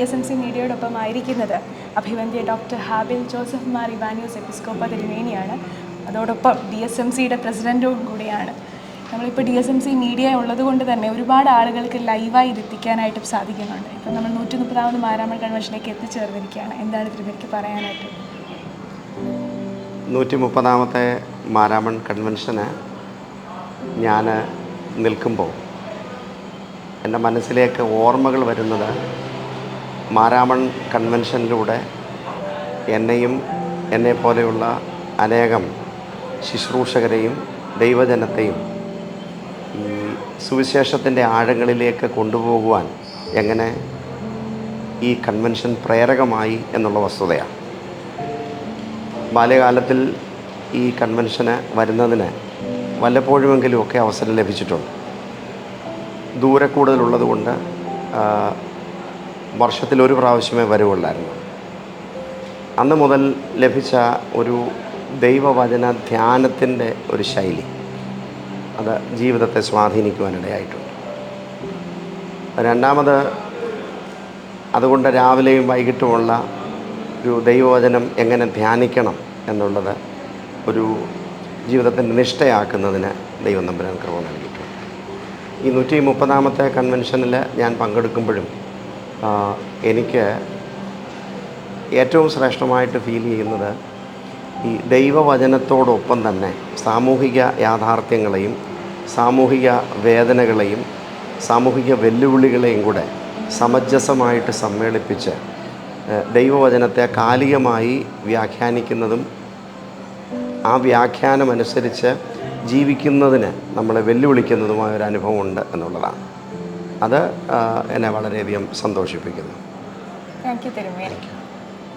DSMC മീഡിയയോടൊപ്പം ആയിരിക്കുന്നത് അഭിവന്ദ്യ doctor ഹാബിൽ Joseph Mar Ivanios എപ്പിസ്കോപ്പ തിരുമേനിയാണ്. അതോടൊപ്പം DSMCയുടെ പ്രസിഡൻറ്റും കൂടിയാണ്. നമ്മളിപ്പോൾ DSMC മീഡിയ ഉള്ളത് കൊണ്ട് തന്നെ ഒരുപാട് ആളുകൾക്ക് ലൈവായി ഇത് എത്തിക്കാനായിട്ടും സാധിക്കുന്നുണ്ട്. ഇപ്പം നമ്മൾ 130ാമത് മാരാമൺ കൺവെൻഷനിലേക്ക് എത്തിച്ചേർന്നിരിക്കുകയാണ്. എന്താണ് തിരുമേനിക്ക് പറയാനായിട്ട്? 130ാമത്തെ മാരാമൺ കൺവെൻഷന് ഞാൻ നിൽക്കുമ്പോൾ എൻ്റെ മനസ്സിലേക്ക് ഓർമ്മകൾ വരുന്നത് മാരാമൺ കൺവെൻഷനിലൂടെ എന്നെപ്പോലെയുള്ള അനേകം ശുശ്രൂഷകരെയും ദൈവജനത്തെയും ഈ സുവിശേഷത്തിൻ്റെ ആഴങ്ങളിലേക്ക് കൊണ്ടുപോകുവാൻ എങ്ങനെ ഈ കൺവെൻഷൻ പ്രേരകമായി എന്നുള്ള വസ്തുതയാണ്. ബാല്യകാലത്തിൽ ഈ കൺവെൻഷന് വരുന്നതിന് വല്ലപ്പോഴുമെങ്കിലുമൊക്കെ അവസരം ലഭിച്ചിട്ടുണ്ട്. ദൂരെ കൂടുതലുള്ളത് കൊണ്ട് വർഷത്തിലൊരു പ്രാവശ്യമേ വരുവുള്ളായിരുന്നു. അന്ന് മുതൽ ലഭിച്ച ഒരു ദൈവവചന ധ്യാനത്തിൻ്റെ ഒരു ശൈലി അത് ജീവിതത്തെ സ്വാധീനിക്കുവാനിടയായിട്ടുണ്ട്. രണ്ടാമത് അതുകൊണ്ട് രാവിലെയും വൈകിട്ടുമുള്ള ഒരു ദൈവവചനം എങ്ങനെ ധ്യാനിക്കണം എന്നുള്ളത് ഒരു ജീവിതത്തിൻ്റെ നിഷ്ഠയാക്കുന്നതിന് ദൈവം തമ്പുരാൻ കൃപ നൽകിയിട്ടുണ്ട്. ഈ 130ാമത്തെ കൺവെൻഷനിൽ ഞാൻ പങ്കെടുക്കുമ്പോഴും എനിക്ക് ഏറ്റവും ശ്രേഷ്ഠമായിട്ട് ഫീൽ ചെയ്യുന്നത് ഈ ദൈവവചനത്തോടൊപ്പം തന്നെ സാമൂഹിക യാഥാർത്ഥ്യങ്ങളെയും സാമൂഹിക വേദനകളെയും സാമൂഹിക വെല്ലുവിളികളെയും കൂടെ സമഞ്ജസമായിട്ട് സമ്മേളിപ്പിച്ച് ദൈവവചനത്തെ കാലികമായി വ്യാഖ്യാനിക്കുന്നതും ആ വ്യാഖ്യാനമനുസരിച്ച് ജീവിക്കുന്നതിന് നമ്മളെ വെല്ലുവിളിക്കുന്നതുമായ ഒരു അനുഭവമുണ്ട് എന്നുള്ളതാണ്. അത് എന്നെ വളരെയധികം സന്തോഷിപ്പിക്കുന്നു. താങ്ക് യു തിരുമേനി.